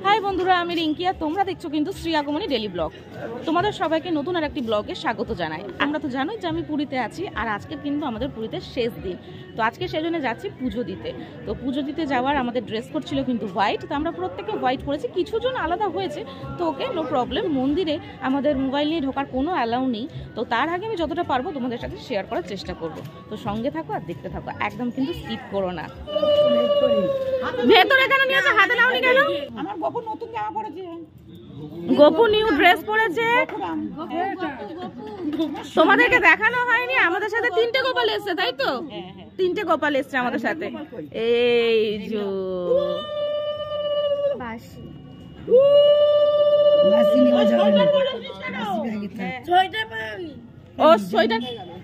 High বন্ধুরা, আমি রিঙ্কি আর তোমরা দেখছো কিন্তু শ্রী আগমনী ডেলি ব্লগ। তোমাদের সবাইকে নতুন আর একটি ব্লগে স্বাগত জানাই। আমরা তো জানোই যে আমি পুরীতে আছি, আর আজকে কিন্তু আমাদের পুরীতে শেষ দিন। তো আজকে সেজন্য যাচ্ছি পুজো দিতে। তো পুজো দিতে যাওয়ার আমাদের ড্রেস কোড ছিল কিন্তু হোয়াইট, তো আমরা প্রত্যেকে হোয়াইট করেছি, কিছুজন আলাদা হয়েছে। তো ওকে, নো প্রবলেম। মন্দিরে আমাদের মোবাইল নিয়ে ঢোকার কোনো অ্যালাউ নেই। তো তার আগে আমি যতটা পারবো তোমাদের সাথে শেয়ার করার চেষ্টা করব। তো সঙ্গে থাকো আর দেখতে থাকো, একদম কিন্তু স্কিপ করো না। ভেতরে কেন নিয়েছে, হাতে নাওনি কেন? আমার গপু নতুন জামা পড়েছে, গপু নিউ ড্রেস পরেছে। তোমাদেরকে দেখানো হয়নি, আমাদের সাথে তিনটে গোপাল এসছে, তাই তো? তিনটে গোপাল এসছে আমাদের সাথে। এই যো ও সোয়েটার।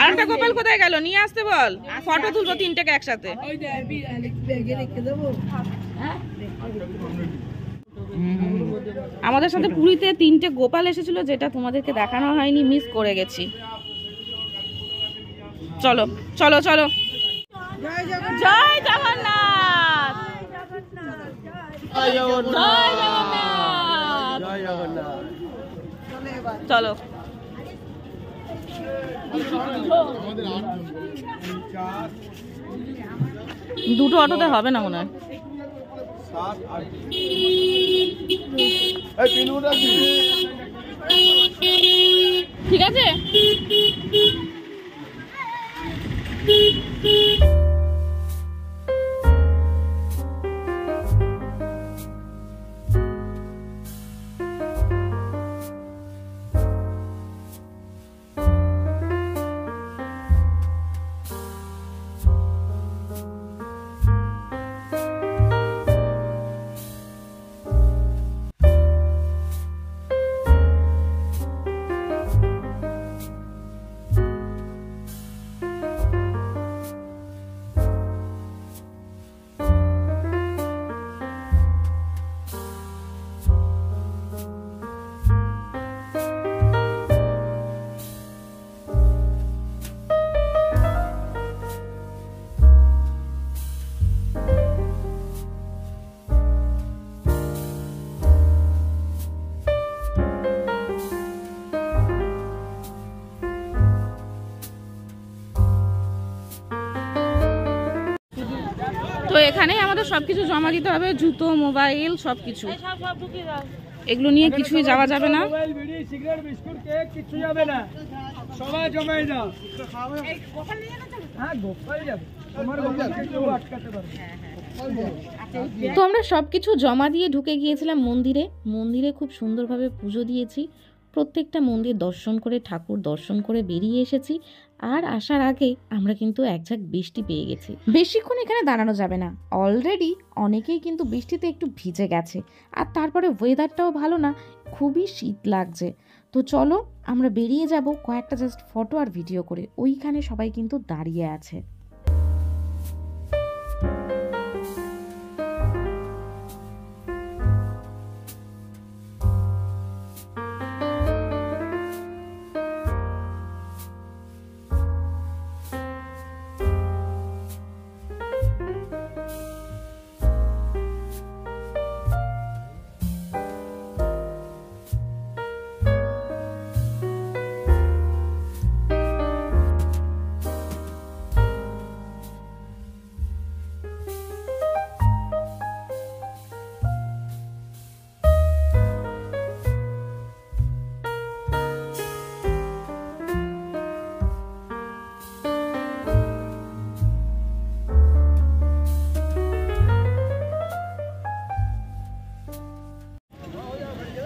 আরেকটা গোপাল কোথায় গেল? নিয়ে আসতে বল, ফটো তুলবো তিনটেকে একসাথে। আমাদের সাথে পুরীতে তিনটে গোপাল এসেছিল, যেটা তোমাদেরকে দেখানো হয়নি, মিস করে গেছি। চলো চলো চলো। জয় জগন্নাথ, জয় জগন্নাথ। চলো। দুটো অটোতে হবে না মনে হয়। ঠিক আছে। তো এখানেই আমাদের সবকিছু জমা দিতে হবে, জুতো, মোবাইল, সবকিছু। এগুলো নিয়ে কিছুই যাওয়া যাবে না। তো আমরা সবকিছু জমা দিয়ে ঢুকে গিয়েছিলাম মন্দিরে। মন্দিরে খুব সুন্দরভাবে পুজো দিয়েছি, প্রত্যেকটা মন্দির দর্শন করে, ঠাকুর দর্শন করে বেরিয়ে এসেছি। আর আসার আগে আমরা কিন্তু এক ঝাঁক বৃষ্টি পেয়ে গেছি। বেশিক্ষণ এখানে দাঁড়ানো যাবে না, অলরেডি অনেকেই কিন্তু বৃষ্টিতে একটু ভিজে গেছে। আর তারপরে ওয়েদারটাও ভালো না, খুবই শীত লাগছে। তো চলো আমরা বেরিয়ে যাব কয়েকটা জাস্ট ফটো আর ভিডিও করে। ওইখানে সবাই কিন্তু দাঁড়িয়ে আছে।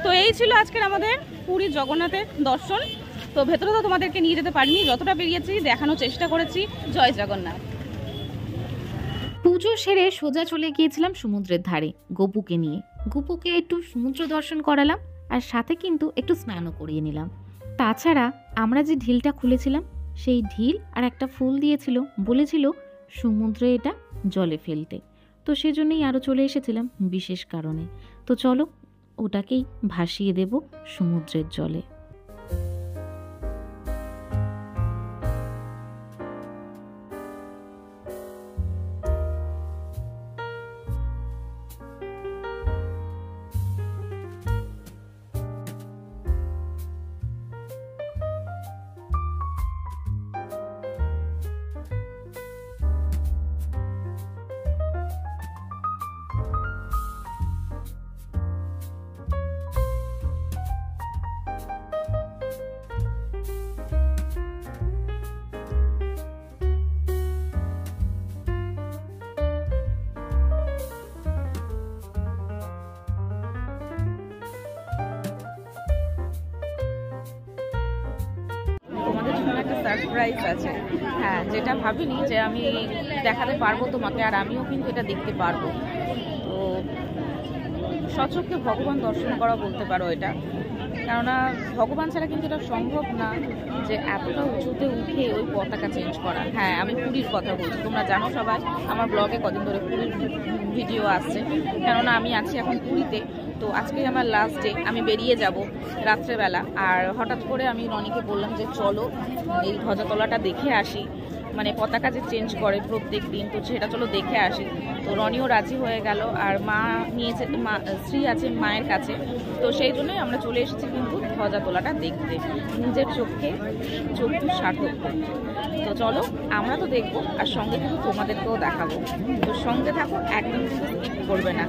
তো এই ছিল আজকের আমাদের পুরী জগন্নাথের দর্শন। তো ভেতরে তো তোমাদেরকে নিয়ে যেতে পারিনি, যতটা বেরিয়েছি দেখানোর চেষ্টা করেছি। জয় জগন্নাথ। পুজো সেরে সোজা চলে গিয়েছিলাম সমুদ্রের ধারে গপুকে নিয়ে। গপুকে একটু সমুদ্র দর্শন করালাম, আর সাথে কিন্তু একটু স্নানও করিয়ে নিলাম। তাছাড়া আমরা যে ঢিলটা খুলেছিলাম, সেই ঢিল আর একটা ফুল দিয়েছিল, বলেছিল সমুদ্রে এটা জলে ফেলতে। তো সেজন্যই আরও চলে এসেছিলাম বিশেষ কারণে। তো চলো ওটাকেই ভাসিয়ে দেব সমুদ্রের জলে। একটা সারপ্রাইজ আছে। হ্যাঁ, যেটা ভাবিনি যে আমি দেখাতে পারবো তোমাকে, আর আমিও কিন্তু এটা দেখতে পারবো। তো স্বচক্ষে ভগবান দর্শন করা বলতে পারো এটা, কেননা ভগবান ছাড়া কিন্তু এটা সম্ভব না যে এতটা উঁচুতে উঠে ওই পতাকা চেঞ্জ করা। হ্যাঁ, আমি পুরীর কথা বলছি, তোমরা জানো সবাই আমার ব্লগে কদিন ধরে পুরীর ভিডিও আসছে, কেননা আমি আছি এখন পুরীতে। তো আজকে আমার লাস্ট ডে, আমি বেরিয়ে যাব রাত্রেবেলা। আর হঠাৎ করে আমি রনিকে বললাম যে চলো এই ধ্বজাতলাটা দেখে আসি, মানে পতাকা যে চেঞ্জ করে প্রত্যেক দিন, তো সেটা চলো দেখে আসি। তো রনিও রাজি হয়ে গেল, আর মা নিয়েছে, মা শ্রী আছে মায়ের কাছে, তো সেই জন্যই আমরা চলে এসেছি কিন্তু ধ্বজাতলাটা দেখতে, নিজের চোখে চক্ষু সার্থক করতে। তো চলো আমরা তো দেখবো, আর সঙ্গে কিন্তু তোমাদেরকেও দেখাবো। তো সঙ্গে থাকো, একদম কিন্তু স্কিপ করবে না।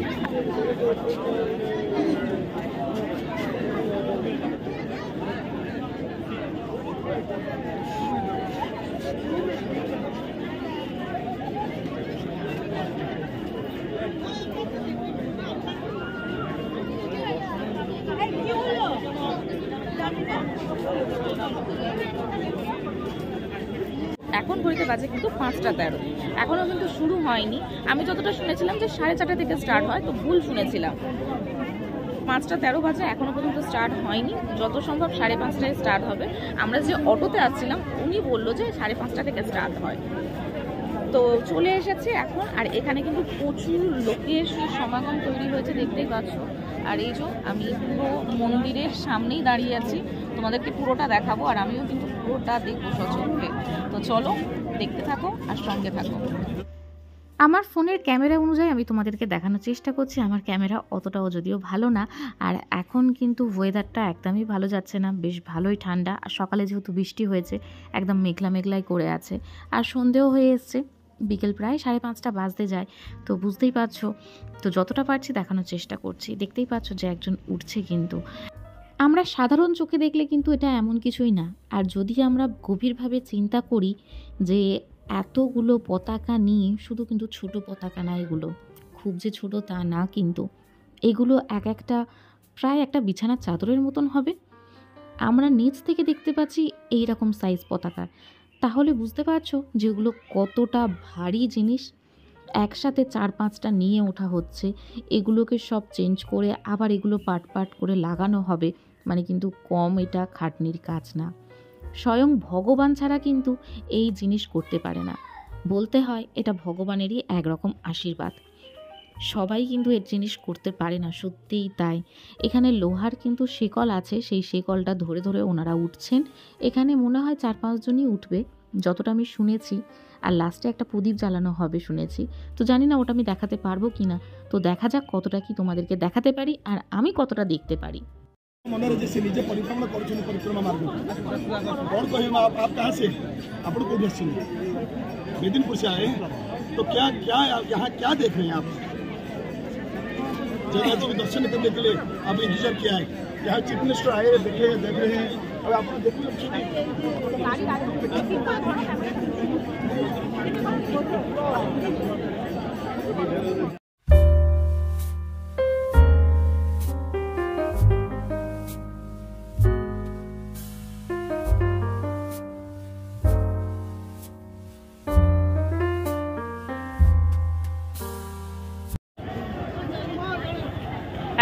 এখন ঘড়িতে বাজে কিন্তু 5:13, এখনো কিন্তু শুরু হয়নি। আমি যতটা শুনেছিলাম যে 4:30 থেকে স্টার্ট হয়, তো ভুল শুনেছিলাম। 5:13 বাজে, এখনো পর্যন্ত স্টার্ট হয়নি। যত সম্ভব 5:30টায় স্টার্ট হবে। আমরা যে অটোতে আসছিলাম উনি বললো যে 5:30 থেকে স্টার্ট হয়। তো চলে এসেছে এখন, আর এখানে কিন্তু প্রচুর লোকের সমাগম তৈরি হয়েছে, দেখতেই পাচ্ছ। আর এই যে আমি পুরো মন্দিরের সামনেই দাঁড়িয়ে আছি, তোমাদেরকে পুরোটা দেখাবো, আর আমিও কিন্তু পুরোটা দেখবো সচক্ষে। তো চলো দেখতে থাকো আর সঙ্গে থাকো। আমার ফোনের ক্যামেরা অনুযায়ী আমি তোমাদেরকে দেখানোর চেষ্টা করছি। আমার ক্যামেরা অতটাও যদিও ভালো না, আর এখন কিন্তু ওয়েদারটা একদমই ভালো যাচ্ছে না, বেশ ভালোই ঠান্ডা। আর সকালে যেহেতু বৃষ্টি হয়েছে, একদম মেঘলা মেঘলাই করে আছে, আর সন্ধেও হয়ে এসছে, বিকেল প্রায় 5:30 বাজতে যায়। তো বুঝতেই পারছো, তো যতটা পারছি দেখানোর চেষ্টা করছি। দেখতেই পাচ্ছ যে একজন উঠছে, কিন্তু আমরা সাধারণ চোখে দেখলে কিন্তু এটা এমন কিছুই না। আর যদি আমরা গভীরভাবে চিন্তা করি যে এতগুলো পতাকা নিয়ে, শুধু কিন্তু ছোট পতাকা না এগুলো, খুব যে ছোট তা না, কিন্তু এগুলো এক একটা প্রায় একটা বিছানার চাদরের মতন হবে। আমরা নিচ থেকে দেখতে পাচ্ছি এই রকম সাইজ পতাকা, তাহলে বুঝতে পারছো যে এগুলো কতটা ভারী জিনিস। একসাথে 4-5টা নিয়ে ওঠা হচ্ছে, এগুলোকে সব চেঞ্জ করে আবার এগুলো পার্ট পার্ট করে লাগানো হবে, মানে কিন্তু কম এটা খাটনির কাজ না। স্বয়ং ভগবান ছাড়া কিন্তু এই জিনিস করতে পারে না। বলতে হয় এটা ভগবানেরই একরকম আশীর্বাদ। সবাই কিন্তু এর জিনিস করতে পারে না, সত্যিই তাই। এখানে লোহার কিন্তু শিকল আছে, সেই শিকলটা ধরে ধরে ওনারা উঠছেন। এখানে মনে হয় 4-5 জনই উঠবে যতটা আমি শুনেছি, আর লাস্টে একটা প্রদীপ জ্বালানো হবে শুনেছি। তো জানি না ওটা আমি দেখাতে পারবো কিনা, তো দেখা যাক কতটা কি তোমাদেরকে দেখাতে পারি আর আমি কতটা দেখতে পারি। मनोरंजन से नीचे परिक्रमा परिक्रमा मार्ग कौन कहे आप कहाँ से आप लोग को मेदिनीपुर से आए, तो क्या क्या यहाँ क्या देख रहे हैं आप? जगन्नाथ जी के दर्शन करने के लिए आप इंतजार किया है, यहाँ चीफ मिनिस्टर आए देख रहे हैं, अब आप देख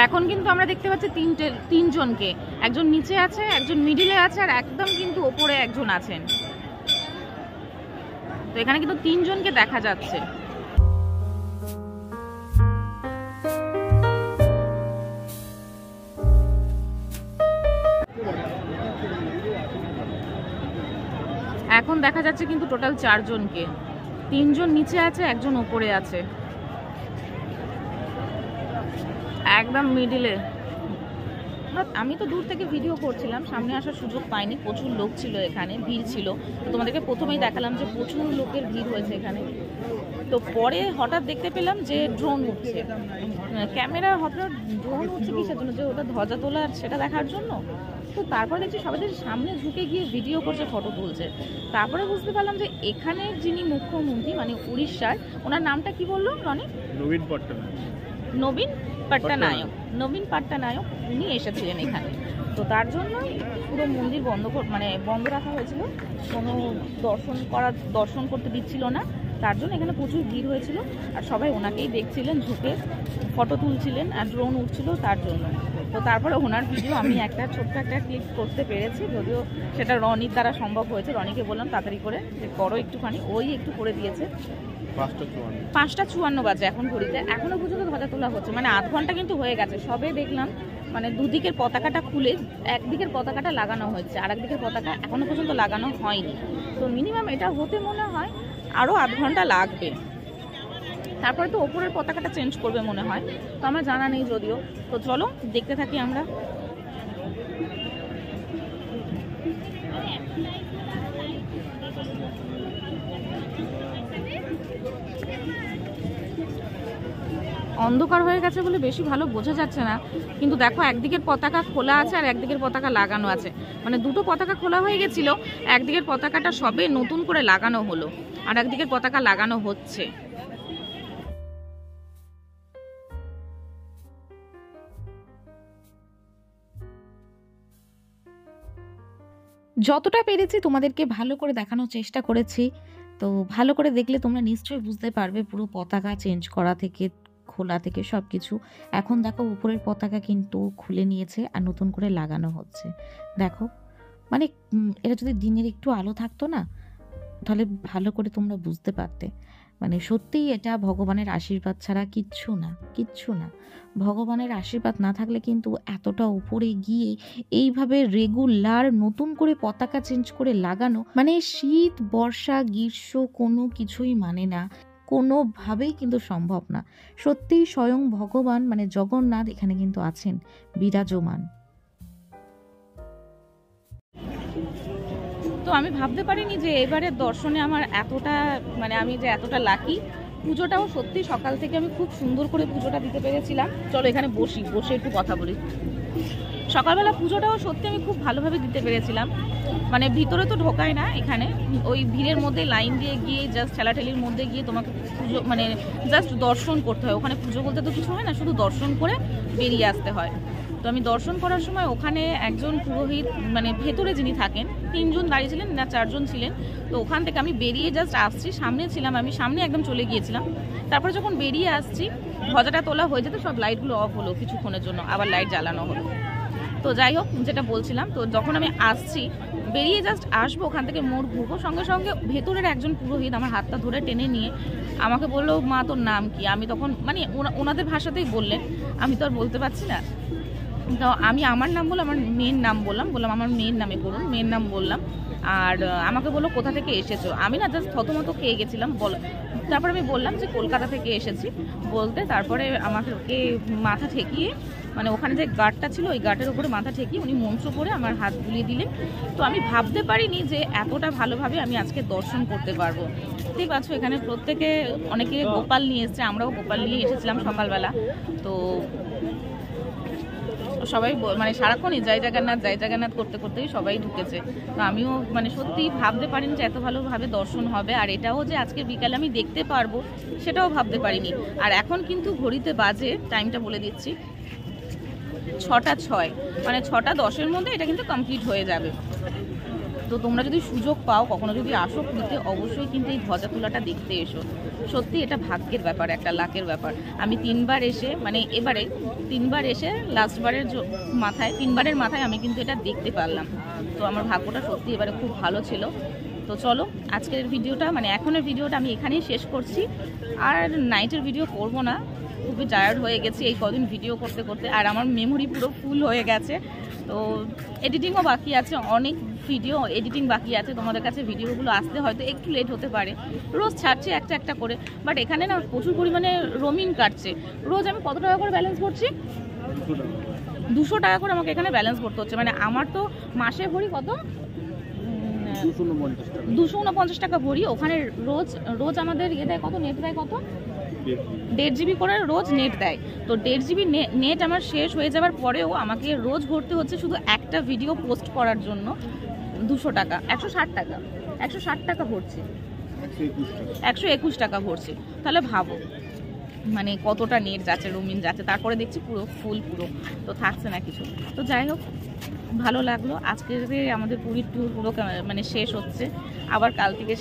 এখন কিন্তু আমরা দেখতে পাচ্ছি তিনজনকে, একজন নিচে আছে, একজন মিডিলে আছে, আর একদম কিন্তু ওপরে একজন আছেন। তো এখানে কিন্তু 3 জনকে দেখা যাচ্ছে। এখন দেখা যাচ্ছে কিন্তু টোটাল 4 জনকে, 3 জন নিচে আছে, একজন ওপরে আছে, একদম মিডিলে। আমি তো দূর থেকে ভিডিও করছিলাম, সামনে আসার সুযোগ পাইনি, প্রচুর লোক ছিল এখানে, ভিড় ছিল। তো তোমাদেরকে প্রথমেই দেখালাম যে প্রচুর লোকের ভিড় হয়েছে এখানে। তো পরে হঠাৎ দেখতে পেলাম যে ড্রোন উঠছে, ক্যামেরা হঠাৎ ড্রোন উঠছে কিসের জন্য, যে ওটা ধ্বজা তোলার সেটা দেখার জন্য। তো তারপরে দেখছি সবাই সামনে ঝুঁকে গিয়ে ভিডিও করছে, ফটো তুলছে। তারপরে বুঝতে পারলাম যে এখানের যিনি মুখ্যমন্ত্রী, মানে উড়িষ্যার, ওনার নামটা কি বললো রনি? नवीन पट्टनायक। নবীন পট্টনায়ক, নবীন পট্টনায়ক উনি এসেছিলেন এখানে। তো তার জন্যই পুরো মন্দির বন্ধ রাখা হয়েছিল, কোনো দর্শন করতে দিচ্ছিল না। তার জন্য এখানে প্রচুর ভিড় হয়েছিল, আর সবাই ওনাকেই দেখছিলেন, ঝুঁকে ফটো তুলছিলেন, আর ড্রোন উঠছিল তার জন্য। তো তারপরে ওনার ভিডিও আমি ছোট্ট একটা ক্লিক করতে পেরেছি, যদিও সেটা রনির দ্বারা সম্ভব হয়েছে। রনিকে বললাম তাড়াতাড়ি করে যে করো একটুখানি, ওই একটু করে দিয়েছে। 5:54 বাজে এখন ঘড়িতে, এখনো পর্যন্ত ধ্বজা তোলা হচ্ছে, মানে আধ ঘন্টা কিন্তু হয়ে গেছে। সবে দেখলাম মানে দুদিকের পতাকাটা খুলে একদিকের পতাকাটা লাগানো হয়েছে, আর একদিকের পতাকা এখনো পর্যন্ত লাগানো হয়নি। তো মিনিমাম এটা হতে মনে হয় আরও আধ ঘন্টা লাগবে। তারপরে তো ওপরের পতাকাটা চেঞ্জ করবে মনে হয়, তো আমার জানা নেই যদিও। তো চলো দেখতে থাকি আমরা। অন্ধকার হয়ে গেছে বলে বেশি ভালো বোঝা যাচ্ছে না, কিন্তু দেখো একদিকের পতাকা খোলা আছে আর একদিকের পতাকা লাগানো আছে, মানে দুটো পতাকা খোলা হয়ে গেছিল, একদিকের পতাকাটা সবে নতুন করে লাগানো হলো, আর একদিকের পতাকা লাগানো হচ্ছে। যতটা পেরেছি তোমাদেরকে ভালো করে দেখানোর চেষ্টা করেছি। তো ভালো করে দেখলে তোমরা নিশ্চয়ই বুঝতে পারবে পুরো পতাকা চেঞ্জ করা থেকে খোলা থেকে সব কিছু। এখন দেখো উপরের পতাকা কিন্তু খুলে নিয়েছে আর নতুন করে লাগানো হচ্ছে। দেখো মানে এটা যদি দিনের একটু আলো থাকতো না, তাহলে ভালো করে তোমরা বুঝতে পারতে। মানে সত্যিই এটা ভগবানের আশীর্বাদ ছাড়া কিচ্ছু না। ভগবানের আশীর্বাদ না থাকলে কিন্তু এতটা উপরে গিয়ে এইভাবে রেগুলার নতুন করে পতাকা চেঞ্জ করে লাগানো, মানে শীত বর্ষা গ্রীষ্ম কোনো কিছুই মানে না, কোনোভাবেই কিন্তু সম্ভব না। সত্যিই স্বয়ং ভগবান মানে জগন্নাথ এখানে কিন্তু আছেন বিরাজমান। তো আমি ভাবতে পারিনি যে এবারের দর্শনে আমার এতটা মানে আমি যে এতটা লাকি। পুজোটাও সত্যি সকাল থেকে আমি খুব সুন্দর করে পুজোটা দিতে পেরেছিলাম। চলো এখানে বসে একটু কথা বলি। সকালবেলা পুজোটাও সত্যি আমি খুব ভালোভাবে দিতে পেরেছিলাম। মানে ভিতরে তো ঢোকায় না, এখানে ওই ভিড়ের মধ্যে লাইন দিয়ে গিয়ে জাস্ট ঠেলাঠেলির মধ্যে গিয়ে তোমাকে পুজো মানে জাস্ট দর্শন করতে হয়। ওখানে পুজো বলতে তো কিছু হয় না, শুধু দর্শন করে বেরিয়ে আসতে হয়। তো আমি দর্শন করার সময় ওখানে একজন পুরোহিত মানে ভেতরে যিনি থাকেন 3 জন দাঁড়িয়ে ছিলেন না 4 জন ছিলেন। তো ওখান থেকে আমি বেরিয়ে জাস্ট আসছি, সামনে ছিলাম আমি, সামনে একদম চলে গিয়েছিলাম। তারপরে যখন বেরিয়ে আসছি ধ্বজাটা তোলা হয়ে যেত, সব লাইটগুলো অফ হলো কিছুক্ষণের জন্য, আবার লাইট জ্বালানো হলো। তো যাই হোক, যেটা বলছিলাম, তো যখন আমি আসছি বেরিয়ে জাস্ট আসবো ওখান থেকে মোড় ঘুরবো, সঙ্গে সঙ্গে ভেতরের একজন পুরোহিত আমার হাতটা ধরে টেনে নিয়ে আমাকে বললো, মা তোর নাম কি? আমি তখন মানে ওনাদের ভাষাতেই বললেন, আমি তো আর বলতে পারছি না। তো আমি আমার নাম বললাম, আমার মেয়ের নাম বললাম আমার মেয়ের নামে করুন, মেয়ের নাম বললাম। আর আমাকে বললো কোথা থেকে এসেছো? আমি না জাস্ট থতমত খেয়ে গেছিলাম। তারপর আমি বললাম যে কলকাতা থেকে এসেছি বলতে, তারপরে আমাকে মাথা ঠেকিয়ে মানে ওখানে যে গার্ডটা ছিল ওই গার্ডের উপরে মাথা ঠেকিয়ে উনি মন্ত্র করে আমার হাত বুলিয়ে দিলেন। তো আমি ভাবতে পারিনি যে এতটা ভালোভাবে আমি আজকে দর্শন করতে পারবো। ঠিক আছে, এখানে প্রত্যেকে অনেকে গোপাল নিয়ে এসছে, আমরাও গোপাল নিয়ে এসেছিলাম সকালবেলা। তো সবাই মানে সারাক্ষণই জয় জগন্নাথ করতে করতেই সবাই ঢুকেছে। তো আমিও মানে সত্যিই ভাবতে পারিনি যে এত ভালোভাবে দর্শন হবে, আর এটাও যে আজকে বিকালে আমি দেখতে পারবো সেটাও ভাবতে পারিনি। আর এখন কিন্তু ঘড়িতে বাজে, টাইমটা বলে দিচ্ছি, 6:06, মানে 6:10-এর মধ্যে এটা কিন্তু কমপ্লিট হয়ে যাবে। তো তোমরা যদি সুযোগ পাও, কখনো যদি আসো পুরীতে, অবশ্যই কিন্তু এই ধ্বজা তোলাটা দেখতে এসো। সত্যি এটা ভাগ্যের ব্যাপার, একটা লাকের ব্যাপার। আমি 3বার এসে মানে এবারে 3বার এসে লাস্টবারের মাথায় 3বারের মাথায় আমি কিন্তু এটা দেখতে পারলাম। তো আমার ভাগ্যটা সত্যি এবারে খুব ভালো ছিল। তো চলো আজকের ভিডিওটা মানে এখনের ভিডিওটা আমি এখানেই শেষ করছি, আর নাইটের ভিডিও করব না, খুবই টায়ার্ড হয়ে গেছি এই কদিন ভিডিও করতে করতে, আর আমার মেমোরি পুরো ফুল হয়ে গেছে। তো এডিটিংও বাকি আছে, অনেক ভিডিও এডিটিং বাকি আছে। তোমাদের কাছে ভিডিওগুলো আসতে হয়তো একটু লেট হতে পারে, রোজ ছাড়ছে একটা করে, বাট এখানে না প্রচুর পরিমাণে রোমিং কাটছে। রোজ আমি কত টাকা করে ব্যালেন্স করছি? 200 টাকা করে আমাকে এখানে ব্যালেন্স করতে হচ্ছে। মানে আমার তো মাসে ভরি কত, 249 টাকা ভরি। ওখানে রোজ আমাদের ইয়ে দেয় কত, নেট দেয় কত, 1.5 GB করে রোজ নেট দেয়। তো 1.5 GB নেট আমার শেষ হয়ে যাওয়ার পরেও আমাকে রোজ ভরতে হচ্ছে শুধু একটা ভিডিও পোস্ট করার জন্য 200 টাকা, 160 টাকা ভরছি, 121 টাকা ভরছি। তাহলে ভাবো মানে কতটা নেট যাচ্ছে, রোমিং যাচ্ছে, তারপরে দেখছি পুরো ফুল, পুরো তো থাকছে না কিছু। তো যাই হোক, ভালো লাগলো। আজকে আমাদের পুরীর ট্যুর পুরো মানে শেষ হচ্ছে, আবার কাল থেকে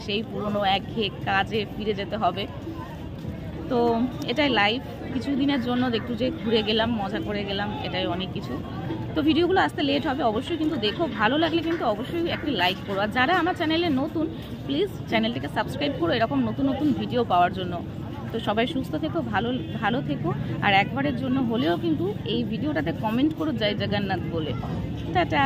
সেই পুরনো একঘেয়ে কাজে ফিরে যেতে হবে। তো এটাই লাইফ, কিছুদিনের জন্য একটু যে ঘুরে গেলাম, মজা করে গেলাম, এটাই অনেক কিছু। তো ভিডিওগুলো আসতে লেট হবে, অবশ্যই কিন্তু দেখো, ভালো লাগলে কিন্তু অবশ্যই একটি লাইক করো। আর যারা আমার চ্যানেলে নতুন, প্লিজ চ্যানেলটিকে সাবস্ক্রাইব করো এরকম নতুন নতুন ভিডিও পাওয়ার জন্য। তো সবাই সুস্থ থেকো, ভালো থেকো, আর একবারের জন্য হলেও কিন্তু এই ভিডিওটাতে কমেন্ট করো জয় জগন্নাথ বলে। টাটা।